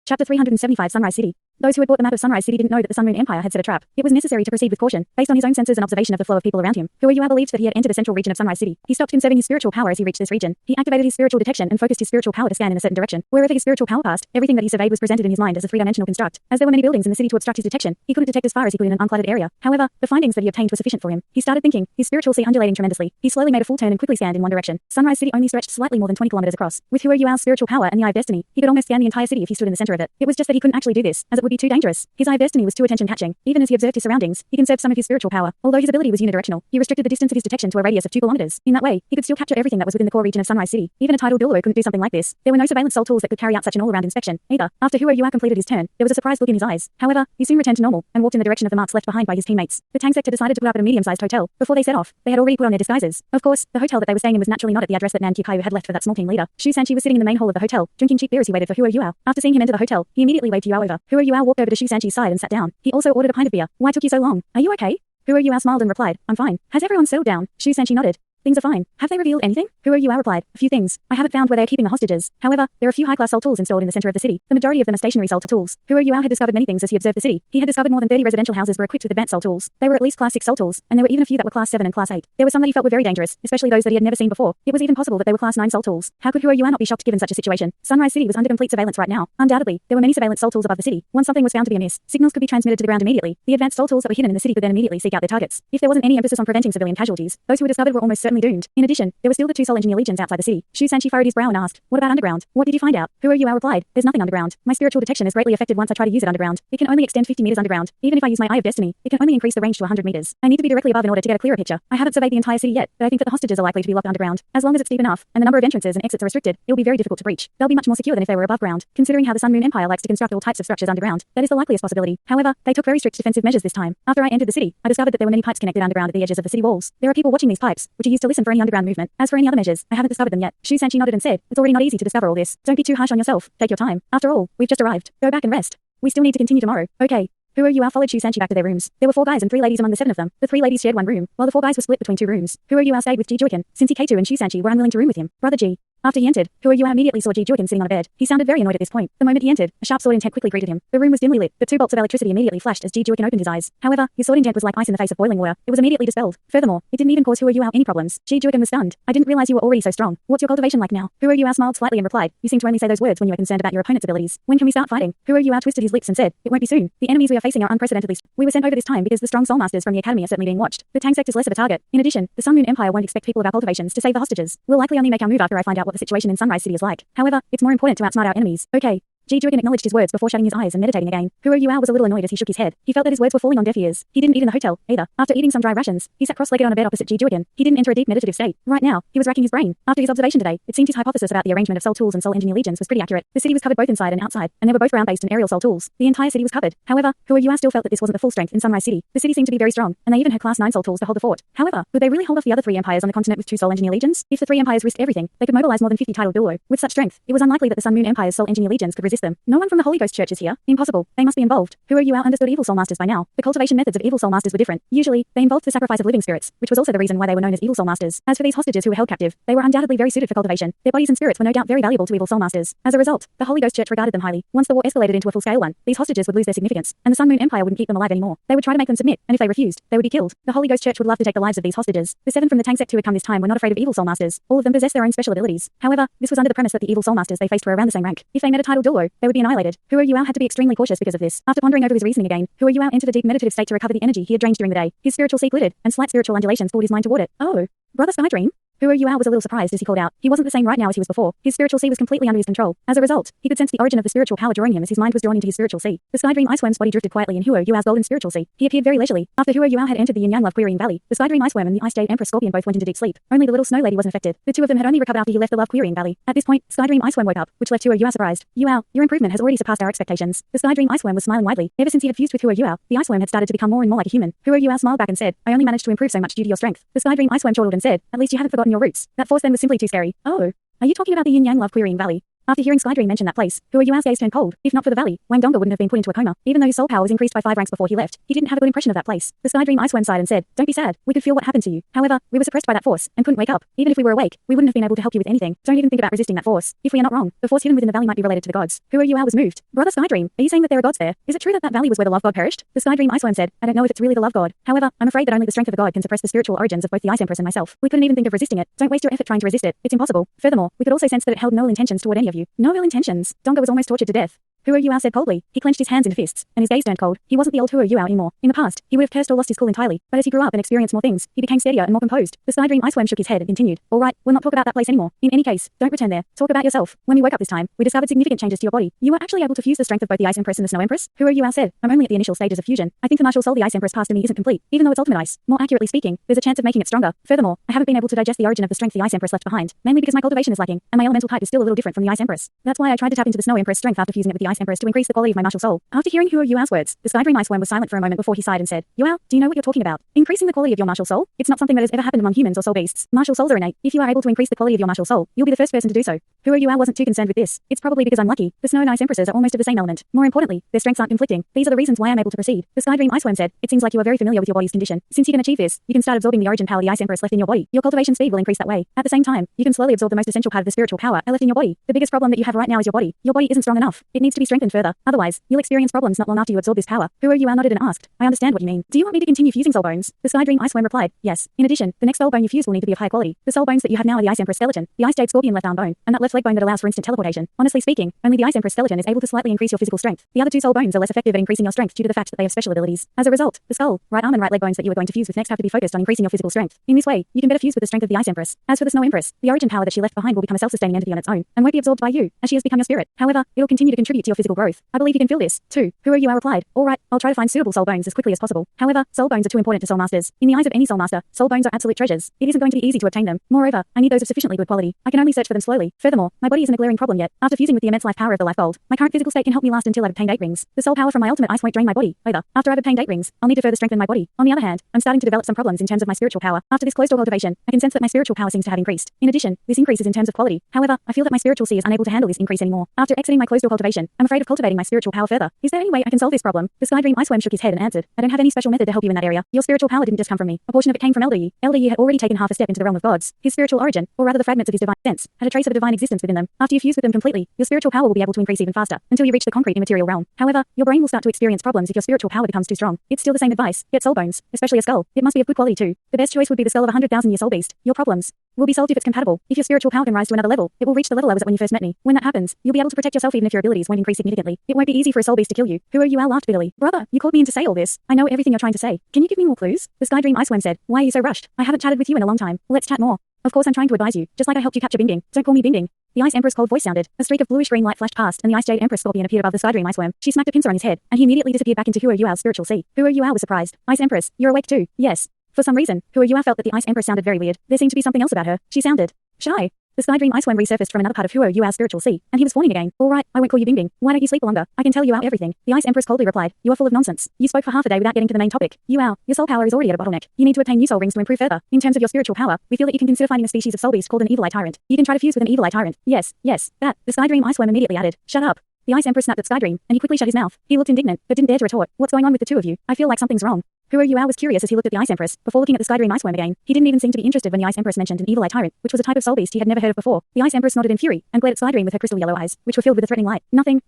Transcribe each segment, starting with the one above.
Chapter 375 Sunrise City. Those who had bought the map of Sunrise City didn't know that the Sun Moon Empire had set a trap. It was necessary to proceed with caution, based on his own senses and observation of the flow of people around him. Huoyua believed that he had entered the central region of Sunrise City. He stopped conserving his spiritual power as he reached this region. He activated his spiritual detection and focused his spiritual power to scan in a certain direction. Wherever his spiritual power passed, everything that he surveyed was presented in his mind as a three-dimensional construct. As there were many buildings in the city to obstruct his detection, he couldn't detect as far as he could in an uncluttered area. However, the findings that he obtained were sufficient for him. He started thinking, his spiritual sea undulating tremendously. He slowly made a full turn and quickly scanned in one direction. Sunrise City only stretched slightly more than 20 kilometers across. With Huoyua's spiritual power and the Eye of Destiny, he could almost scan the entire city if he stood in the center of it. It was just that he couldn't actually do this, as it would be too dangerous. His Eye of Destiny was too attention-catching. Even as he observed his surroundings, he conserved some of his spiritual power. Although his ability was unidirectional, he restricted the distance of his detection to a radius of 2 kilometers. In that way, he could still capture everything that was within the core region of Sunrise City. Even a tidal Douluo couldn't do something like this. There were no surveillance soul tools that could carry out such an all-around inspection, either. After Huoyua completed his turn, there was a surprised look in his eyes. However, he soon returned to normal and walked in the direction of the marks left behind by his teammates. The Tang Sect had decided to put up at a medium-sized hotel. Before they set off, they had already put on their disguises. Of course, the hotel that they were staying in was naturally not at the address that Nan Kikayu had left for that small team leader. Shu Sanchi was sitting in the main hall of the hotel, drinking cheap beer as he waited for Huoyua. After seeing him enter the hotel, he immediately waved Yuao over. Huoyua walked over to Shu Sanchi's side and sat down. He also ordered a pint of beer. Why took you so long? Are you okay? Huoyua smiled and replied, I'm fine. Has everyone settled down? Shu Sanchi nodded. Things are fine. Have they revealed anything? Huoyua replied, a few things. I haven't found where they are keeping the hostages. However, there are a few high-class soul tools installed in the center of the city. The majority of them are stationary soul tools. Huoyua had discovered many things as he observed the city. He had discovered more than 30 residential houses were equipped with advanced soul tools. They were at least class 6 soul tools, and there were even a few that were class 7 and class 8. There were some that he felt were very dangerous, especially those that he had never seen before. It was even possible that they were class 9 soul tools. How could Huoyua not be shocked given such a situation? Sunrise City was under complete surveillance right now. Undoubtedly, there were many surveillance soul tools above the city. Once something was found to be amiss, signals could be transmitted to the ground immediately. The advanced soul tools that were hidden in the city could then immediately seek out their targets. If there wasn't any emphasis on preventing civilian casualties, those who were discovered were almost certainly doomed. In addition, there were still the 2 soul engineer legions outside the city. Shu Sanchi furrowed his brow and asked, what about underground? What did you find out? Huoyua replied, there's nothing underground. My spiritual detection is greatly affected once I try to use it underground. It can only extend 50 meters underground. Even if I use my Eye of Destiny, it can only increase the range to 100 meters. I need to be directly above in order to get a clearer picture. I haven't surveyed the entire city yet, but I think that the hostages are likely to be locked underground. As long as it's deep enough, and the number of entrances and exits are restricted, it will be very difficult to breach. They'll be much more secure than if they were above ground. Considering how the Sun Moon Empire likes to construct all types of structures underground, that is the likeliest possibility. However, they took very strict defensive measures this time. After I entered the city, I discovered that there were many pipes connected underground at the edges of the city walls. There are people watching these pipes, which are used to listen for any underground movement. As for any other measures, I haven't discovered them yet. Shu Sanchi nodded and said, it's already not easy to discover all this. Don't be too harsh on yourself. Take your time. After all, we've just arrived. Go back and rest. We still need to continue tomorrow. Okay. Huoyua followed Shu Sanchi back to their rooms. There were 4 guys and 3 ladies among the 7 of them. The 3 ladies shared one room, while the 4 guys were split between 2 rooms. Huoyua stayed with Ji Juiken, since Hikato and Shu Sanchi were unwilling to room with him. Brother Ji. After he entered, Huoyua immediately saw Ji Juiken sitting on a bed. He sounded very annoyed at this point. The moment he entered, a sharp sword intent quickly greeted him. The room was dimly lit, but 2 bolts of electricity immediately flashed as Ji Juiken opened his eyes. However, his sword intent was like ice in the face of boiling water. It was immediately dispelled. Furthermore, it didn't even cause Huoyua any problems. Ji Juiken was stunned. I didn't realize you were already so strong. What's your cultivation like now? Huoyua smiled slightly and replied, you seem to only say those words when you are concerned about your opponent's abilities. When can we start fighting? Huoyua twisted his lips and said, it won't be soon. The enemies we are facing are unprecedentedly strong. We were sent over this time because the strong soul masters from the academy are certainly being watched. The Tang Sect is less of a target. In addition, the Sun Moon Empire won't expect people of our cultivations to save the hostages. We'll likely only make our move after I find out what the situation in Sunrise City is like. However, it's more important to outsmart our enemies. Okay. Ji Juiken acknowledged his words before shutting his eyes and meditating again. Huoyua was a little annoyed as he shook his head. He felt that his words were falling on deaf ears. He didn't eat in the hotel, either. After eating some dry rations, he sat cross-legged on a bed opposite Ji Juiken. He didn't enter a deep meditative state. Right now, he was racking his brain. After his observation today, it seemed his hypothesis about the arrangement of soul tools and soul engineer legions was pretty accurate. The city was covered both inside and outside, and they were both ground-based and aerial soul tools. The entire city was covered. However, Huoyua still felt that this wasn't the full strength in Sunrise City. The city seemed to be very strong, and they even had class 9 soul tools to hold the fort. However, would they really hold off the other 3 empires on the continent with 2 soul engineer legions? If the 3 empires risked everything, they could mobilize more than 50 tidal Douluo. With such strength, it was unlikely that the Sun Moon Empire's soul engineer legions could resist them. No one from the Holy Ghost Church is here. Impossible. They must be involved. Huoyua understood evil soul masters by now. The cultivation methods of evil soul masters were different. Usually, they involved the sacrifice of living spirits, which was also the reason why they were known as evil soul masters. As for these hostages who were held captive, they were undoubtedly very suited for cultivation. Their bodies and spirits were no doubt very valuable to evil soul masters. As a result, the Holy Ghost Church regarded them highly. Once the war escalated into a full-scale one, these hostages would lose their significance, and the Sun Moon Empire wouldn't keep them alive anymore. They would try to make them submit, and if they refused, they would be killed. The Holy Ghost Church would love to take the lives of these hostages. The 7 from the Tang Sect who had come this time were not afraid of evil soul masters. All of them possessed their own special abilities. However, this was under the premise that the evil soul masters they faced were around the same rank. If they met a tidal Douluo, they would be annihilated. Huoyua had to be extremely cautious because of this. After pondering over his reasoning again, Huoyua entered a deep meditative state to recover the energy he had drained during the day. His spiritual sea glittered, and slight spiritual undulations pulled his mind toward it. Oh, brother Sky Dream? Huoyua was a little surprised as he called out. He wasn't the same right now as he was before. His spiritual sea was completely under his control. As a result, he could sense the origin of the spiritual power drawing him as his mind was drawn into his spiritual sea. The Sky Dream Iceworm's body drifted quietly in Huoyua's golden spiritual sea. He appeared very leisurely. After Huoyua had entered the Yin-Yang Love Querying Valley, the Sky Dream Iceworm and the Ice Jade Empress Scorpion both went into deep sleep. Only the little Snow Lady wasn't affected. The 2 of them had only recovered after he left the Love Querying Valley. At this point, Sky Dream Iceworm woke up, which left Huoyua surprised. Yuao, your improvement has already surpassed our expectations. The Sky Dream Iceworm was smiling widely. Ever since he had fused with Huoyua, the Iceworm had started to become more and more like a human. Huoyua smiled back and said, I only managed to improve so much due to your strength. The Sky Dream Iceworm chortled and said, at least you haven't forgotten your roots. That force then was simply too scary. Oh, are you talking about the Yin-Yang Love Querying Valley? After hearing Skydream mention that place, Hua Yuao's gaze turned cold. If not for the valley, Wang Donga wouldn't have been put into a coma. Even though his soul power was increased by 5 ranks before he left, he didn't have a good impression of that place. The Skydream Ice Worm sighed and said, "Don't be sad. We could feel what happened to you. However, we were suppressed by that force and couldn't wake up. Even if we were awake, we wouldn't have been able to help you with anything. Don't even think about resisting that force. If we are not wrong, the force hidden within the valley might be related to the gods." Hua Yuao was moved. "Brother Skydream, are you saying that there are gods there? Is it true that that valley was where the love god perished?" The Skydream Ice Worm said, "I don't know if it's really the love god. However, I'm afraid that only the strength of a god can suppress the spiritual origins of both the Ice Empress and myself. We couldn't even think of resisting it. Don't waste your effort trying to resist it. It's impossible. Furthermore, we could also sense that it held no ill intentions toward any of you." No ill intentions. Donga was almost tortured to death. Hua Yuao said coldly. He clenched his hands into fists, and his gaze turned cold. He wasn't the old Hua Yuao anymore. In the past, he would have cursed or lost his cool entirely, but as he grew up and experienced more things, he became steadier and more composed. The Skydream Ice Worm shook his head and continued. "All right, we'll not talk about that place anymore. In any case, don't return there. Talk about yourself. When we woke up this time, we discovered significant changes to your body. You were actually able to fuse the strength of both the Ice Empress and the Snow Empress." Hua Yuao said, "I'm only at the initial stages of fusion. I think the martial soul the Ice Empress passed to me isn't complete, even though it's ultimate ice. More accurately speaking, there's a chance of making it stronger. Furthermore, I haven't been able to digest the origin of the strength the Ice Empress left behind, mainly because my cultivation is lacking, and my elemental type is still a little different from the Ice Empress. That's why I tried to tap into the Snow Empress strength after fusing it with the Ice Empress to increase the quality of my martial soul." After hearing Hua Yuao's words, the Skydream Ice Worm was silent for a moment before he sighed and said, "Yuao, do you know what you're talking about? Increasing the quality of your martial soul? It's not something that has ever happened among humans or soul beasts. Martial souls are innate. If you are able to increase the quality of your martial soul, you'll be the first person to do so." Hua Yuao wasn't too concerned with this. "It's probably because I'm lucky. The Snow and Ice Empresses are almost of the same element. More importantly, their strengths aren't conflicting. These are the reasons why I'm able to proceed." The Skydream Ice Worm said, "It seems like you are very familiar with your body's condition. Since you can achieve this, you can start absorbing the origin power the Ice Empress left in your body. Your cultivation speed will increase that way. At the same time, you can slowly absorb the most essential part of the spiritual power left in your body. The biggest problem that you have right now is your body. Your body isn't strong enough. It needs to be strengthened further. Otherwise, you'll experience problems not long after you absorb this power." Hua Yuao nodded and asked, "I understand what you mean. Do you want me to continue fusing soul bones?" The Skydream Ice Worm replied, "Yes. In addition, the next soul bone you fuse will need to be of high quality. The soul bones that you have now are the Ice Empress skeleton, the Ice Jade Scorpion left arm bone, and that left leg bone that allows for instant teleportation. Honestly speaking, only the Ice Empress skeleton is able to slightly increase your physical strength. The other two soul bones are less effective at increasing your strength due to the fact that they have special abilities. As a result, the skull, right arm and right leg bones that you are going to fuse with next have to be focused on increasing your physical strength. In this way, you can better fuse with the strength of the Ice Empress. As for the Snow Empress, the origin power that she left behind will become a self-sustaining entity on its own, and won't be absorbed by you, as she has become your spirit. However, it'll continue to contribute to your physical growth. I believe you can feel this, too." Hua Yuao replied, "All right, I'll try to find suitable soul bones as quickly as possible. However, soul bones are too important to soul masters. In the eyes of any soul master, soul bones are absolute treasures. It isn't going to be easy to obtain them. Moreover, I need those of sufficiently good quality. I can only search for them slowly. Furthermore, my body isn't a glaring problem yet. After fusing with the immense life power of the life gold, my current physical state can help me last until I've obtained 8 rings. The soul power from my ultimate ice won't drain my body, either. After I've obtained 8 rings, I'll need to further strengthen my body. On the other hand, I'm starting to develop some problems in terms of my spiritual power. After this closed door cultivation, I can sense that my spiritual power seems to have increased. In addition, this increase is in terms of quality. However, I feel that my spiritual sea is unable to handle this increase anymore. After exiting my closed door cultivation, I'm afraid of cultivating my spiritual power further. Is there any way I can solve this problem?" The Skydream Ice Worm shook his head and answered, "I don't have any special method to help you in that area. Your spiritual power didn't just come from me. A portion of it came from Elder Yi. Elder Yi had already taken half a step into the realm of gods. His spiritual origin, or rather the fragments of his divine sense, had a trace of a divine existence within them. After you fuse with them completely, your spiritual power will be able to increase even faster, until you reach the concrete immaterial realm. However, your brain will start to experience problems if your spiritual power becomes too strong. It's still the same advice. Get soul bones, especially a skull. It must be of good quality too. The best choice would be the skull of a 100,000-year soul beast. Your problems will be solved if it's compatible. If your spiritual power can rise to another level, it will reach the level I was at when you first met me. When that happens, you'll be able to protect yourself even if your abilities won't increase significantly. It won't be easy for a soul beast to kill you." Hua Yuao laughed bitterly. "Brother, you called me in to say all this. I know everything you're trying to say. Can you give me more clues?" The Skydream Ice Worm said, "Why are you so rushed? I haven't chatted with you in a long time. Let's chat more. Of course I'm trying to advise you, just like I helped you capture Bing Bing. Don't call me Bing Bing." The Ice Empress' cold voice sounded. A streak of bluish-green light flashed past, and the Ice Jade Empress Scorpion appeared above the Skydream Ice Worm. She smacked a pincer on his head, and he immediately disappeared back into Hua Yuao's spiritual sea. Hua Yuao was surprised. "Ice Empress, you're awake too?" "Yes." For some reason, Hua Yuao felt that the Ice Empress sounded very weird. There seemed to be something else about her. She sounded shy. The Skydream Ice Worm resurfaced from another part of Hua Yuao's spiritual sea, and he was fawning again. "All right, I won't call you Bing Bing. Why don't you sleep longer? I can tell Yuao everything." The Ice Empress coldly replied, "You are full of nonsense. You spoke for half a day without getting to the main topic. Yuao, your soul power is already at a bottleneck. You need to obtain new soul rings to improve further. In terms of your spiritual power, we feel that you can consider finding a species of soul beast called an evil eye tyrant. You can try to fuse with an evil eye tyrant." "Yes, that." The Skydream Ice Worm immediately added, "Shut up." The Ice Empress snapped at Skydream, and he quickly shut his mouth. He looked indignant, but didn't dare to retort. "What's going on with the two of you? I feel like something's wrong." Hua Yuao was curious as he looked at the Ice Empress, before looking at the Skydream Ice Worm again. He didn't even seem to be interested when the Ice Empress mentioned an evil eye tyrant, which was a type of soul beast he had never heard of before. The Ice Empress nodded in fury, and glared at Skydream with her crystal yellow eyes, which were filled with a threatening light. Nothing.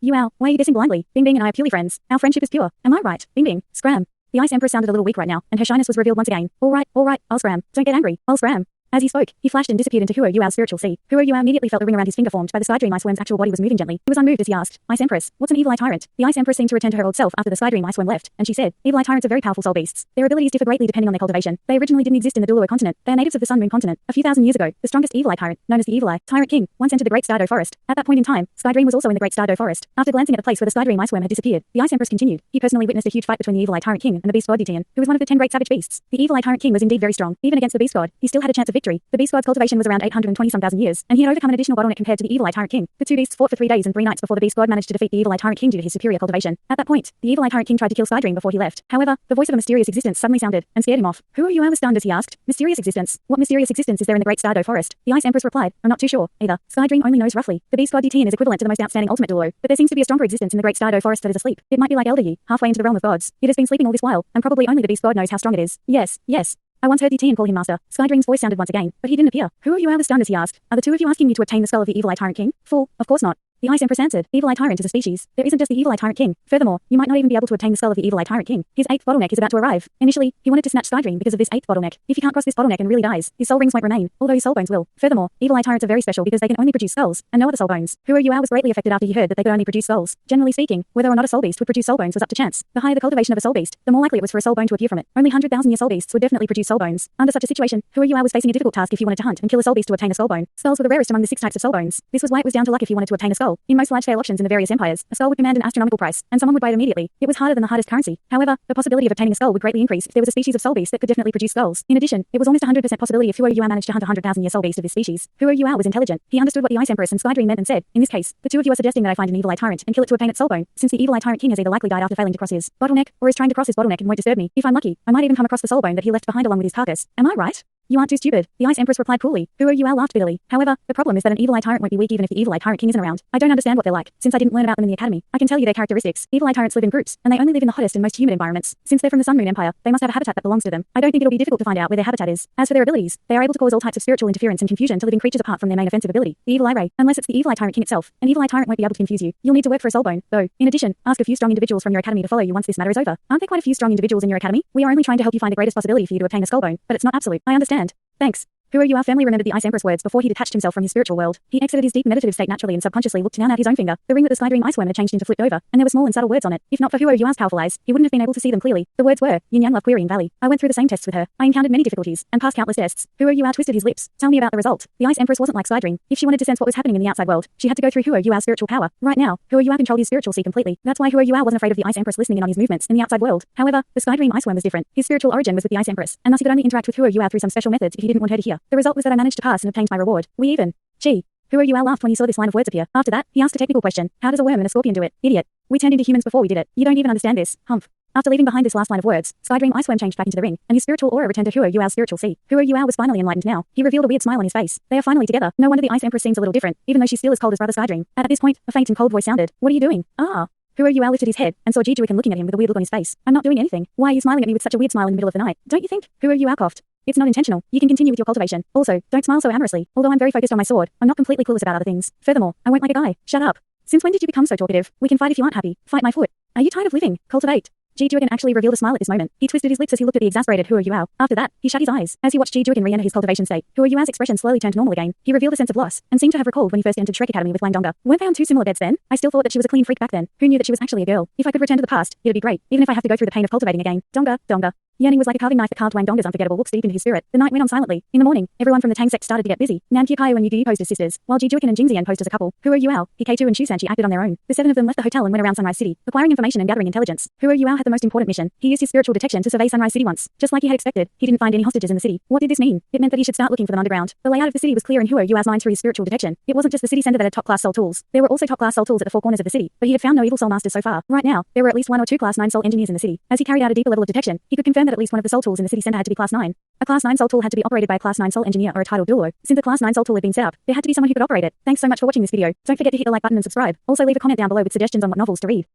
Yuao, why are you guessing blindly? Bing Bing and I are purely friends. Our friendship is pure. Am I right? Bing Bing, scram. The Ice Empress sounded a little weak right now, and her shyness was revealed once again. All right, I'll scram. Don't get angry. I'll scram." As he spoke, he flashed and disappeared into Hua Yuao's spiritual sea. Hua Yuao immediately felt the ring around his finger formed by the Skydream Ice Worm's actual body was moving gently. He was unmoved as he asked, "Ice Empress, what's an evil eye tyrant?" The Ice Empress seemed to return to her old self after the Skydream Ice Worm left, and she said, "Evil eye tyrants are very powerful soul beasts. Their abilities differ greatly depending on their cultivation. They originally didn't exist in the Douluo continent. They are natives of the Sun Moon continent. A few thousand years ago, the strongest evil eye tyrant, known as the Evil Eye Tyrant King, once entered the Great Stardow Forest. At that point in time, Skydream was also in the Great Stardow Forest. After glancing at the place where the Skydream Ice Worm had disappeared, the Ice Empress continued. He personally witnessed a huge fight between the Evil Eye Tyrant King and the Beast God Ditian, who was one of the 10 great savage beasts. The Evil Eye Tyrant King was indeed very strong. Even against the Beast God, he still had a chance of victory. victory. The beast god's cultivation was around 820-some thousand years, and he had overcome an additional bottleneck compared to the evil eye tyrant king. The two beasts fought for 3 days and 3 nights before the beast god managed to defeat the evil eye tyrant king due to his superior cultivation. At that point, the evil eye tyrant king tried to kill Skydream before he left. However, the voice of a mysterious existence suddenly sounded and scared him off. Who are you? I was stunned as he asked. Mysterious existence? What mysterious existence is there in the great Douluo forest? The Ice Empress replied, I'm not too sure, either. Skydream only knows roughly. The beast god DTN is equivalent to the most outstanding ultimate Douluo, but there seems to be a stronger existence in the great Douluo forest that is asleep. It might be like Elder Yi, halfway into the realm of gods. It has been sleeping all this while, and probably only the beast god knows how strong it is. Yes, yes. I once heard DTN call him master. Skydream's voice sounded once again, but he didn't appear. Who are you? I was stunned as he asked. Are the two of you asking me to obtain the skull of the evil eye tyrant king? Fool, of course not. The Ice Empress answered, Evil Eye Tyrant is a species. There isn't just the Evil Eye Tyrant King. Furthermore, you might not even be able to obtain the skull of the Evil Eye Tyrant King. His 8th bottleneck is about to arrive. Initially, he wanted to snatch Skydream because of this 8th bottleneck. If he can't cross this bottleneck and really dies, his soul rings won't remain, although his soul bones will. Furthermore, Evil Eye Tyrants are very special because they can only produce skulls, and no other soul bones. Who are you? I was greatly affected after he heard that they could only produce skulls. Generally speaking, whether or not a soul beast would produce soul bones was up to chance. The higher the cultivation of a soul beast, the more likely it was for a soul bone to appear from it. Only 100,000-year soul beasts would definitely produce soul bones. Under such a situation, who are you? I was facing a difficult task if he wanted to hunt and kill a soul beast to obtain a soul bone. Skulls were the rarest among the 6 types of soul bones. This was why it was down to luck if he wanted to obtain a skull. In most large-scale auctions in the various empires, a skull would command an astronomical price, and someone would buy it immediately. It was harder than the hardest currency. However, the possibility of obtaining a skull would greatly increase if there was a species of soul beast that could definitely produce skulls. In addition, it was almost 100% possibility if Huo Yua managed to hunt a 100,000-year soul beast of this species. Huo Yua was intelligent. He understood what the Ice Empress and Skydream meant and said, in this case, the two of you are suggesting that I find an evil eye tyrant and kill it to obtain its soul bone, since the evil eye tyrant king has either likely died after failing to cross his bottleneck, or is trying to cross his bottleneck and won't disturb me. If I'm lucky, I might even come across the soul bone that he left behind along with his carcass. Am I right? You aren't too stupid. The Ice Empress replied coolly. Huo Yua laughed bitterly. However, the problem is that an evil eye tyrant won't be weak even if the evil eye tyrant king isn't around. I don't understand what they're like, since I didn't learn about them in the academy. I can tell you their characteristics. Evil eye tyrants live in groups, and they only live in the hottest and most humid environments. Since they're from the Sun Moon Empire, they must have a habitat that belongs to them. I don't think it'll be difficult to find out where their habitat is. As for their abilities, they are able to cause all types of spiritual interference and confusion to living creatures apart from their main offensive ability, the evil eye ray. Unless it's the evil eye tyrant king itself, an evil eye tyrant won't be able to confuse you. You'll need to work for a soul bone, though. In addition, ask a few strong individuals from your academy to follow you once this matter is over. Aren't there quite a few strong individuals in your academy? We are only trying to help you find the greatest possibility for you to obtain a skull bone, but it's not absolute. I understand. Thanks. Huo Yua firmly remembered the Ice Empress words before he detached himself from his spiritual world. He exited his deep meditative state naturally and subconsciously looked down at his own finger. The ring that the Skydream Iceworm had changed into flipped over, and there were small and subtle words on it. If not for Huo Yua's powerful eyes, he wouldn't have been able to see them clearly. The words were, Yin Yang Love Querying Valley. I went through the same tests with her. I encountered many difficulties, and passed countless tests. Huo Yua twisted his lips. Tell me about the result. The Ice Empress wasn't like Skydream. If she wanted to sense what was happening in the outside world, she had to go through Huo Yua's spiritual power. Right now, Huo Yua controlled his spiritual sea completely. That's why Huo Yua wasn't afraid of the Ice Empress listening in on his movements in the outside world. However, the Skydream Iceworm was different. His spiritual origin was with the Ice Empress, and thus he could only interact with Huo Yua through some special methods if he didn't want her to hear. The result was that I managed to pass and obtained my reward. We even. Gee. Huo Yua laughed when he saw this line of words appear. After that, he asked a technical question. How does a worm and a scorpion do it? Idiot. We turned into humans before we did it. You don't even understand this. Humph. After leaving behind this last line of words, Skydream Iceworm changed back into the ring, and his spiritual aura returned to Huo Yua's spiritual sea. Huo Yua was finally enlightened now. He revealed a weird smile on his face. They are finally together. No wonder the Ice Empress seems a little different, even though she's still as cold as brother Skydream. At this point, a faint and cold voice sounded. What are you doing? Ah. Huo Yua lifted his head and saw Jijuikan looking at him with a weird look on his face. I'm not doing anything. Why are you smiling at me with such a weird smile in the middle of the night? Don't you think? Huo Yua coughed. It's not intentional. You can continue with your cultivation. Also, don't smile so amorously. Although I'm very focused on my sword, I'm not completely clueless about other things. Furthermore, I won't like a guy. Shut up. Since when did you become so talkative? We can fight if you aren't happy. Fight my foot. Are you tired of living? Cultivate. Jijuikan actually revealed a smile at this moment. He twisted his lips as he looked at the exasperated Huo Yua. After that, he shut his eyes. As he watched Jijuikan re-enter his cultivation state, Huo Yua's expression slowly turned normal again. He revealed a sense of loss, and seemed to have recalled when he first entered Shrek Academy with Wang Donga. Weren't they on 2 similar beds then? I still thought that she was a clean freak back then. Who knew that she was actually a girl? If I could return to the past, it'd be great, even if I have to go through the pain of cultivating again. Donga, Donga. Yearning was like a carving knife that carved Wang Donga's unforgettable looks deep into his spirit. The night went on silently. In the morning, everyone from the Tang Sect started to get busy. Nan Kyukayo and Yu posed as sisters, while Jijuikan and Jingxian posed as a couple. Huo Yuao, Hikeitu and Shusanchi acted on their own. The 7 of them left the hotel and went around Sunrise City, acquiring information and gathering intelligence. Huo Yuao had the most important mission. He used his spiritual detection to survey Sunrise City once. Just like he had expected, he didn't find any hostages in the city. What did this mean? It meant that he should start looking for them underground. The layout of the city was clear in Huo Yua's mind through his spiritual detection. It wasn't just the city center that had top-class soul tools. There were also top-class soul tools at the 4 corners of the city, but he had found no evil soul masters so far. Right now, there were at least 1 or 2 class 9 soul engineers in the city. As he carried out a deeper level of detection, he could confirm that at least one of the soul tools in the city center had to be class 9. A class 9 soul tool had to be operated by a class 9 soul engineer or a titled Douluo. Since the class 9 soul tool had been set up, there had to be someone who could operate it. Thanks so much for watching this video. Don't forget to hit the like button and subscribe. Also leave a comment down below with suggestions on what novels to read.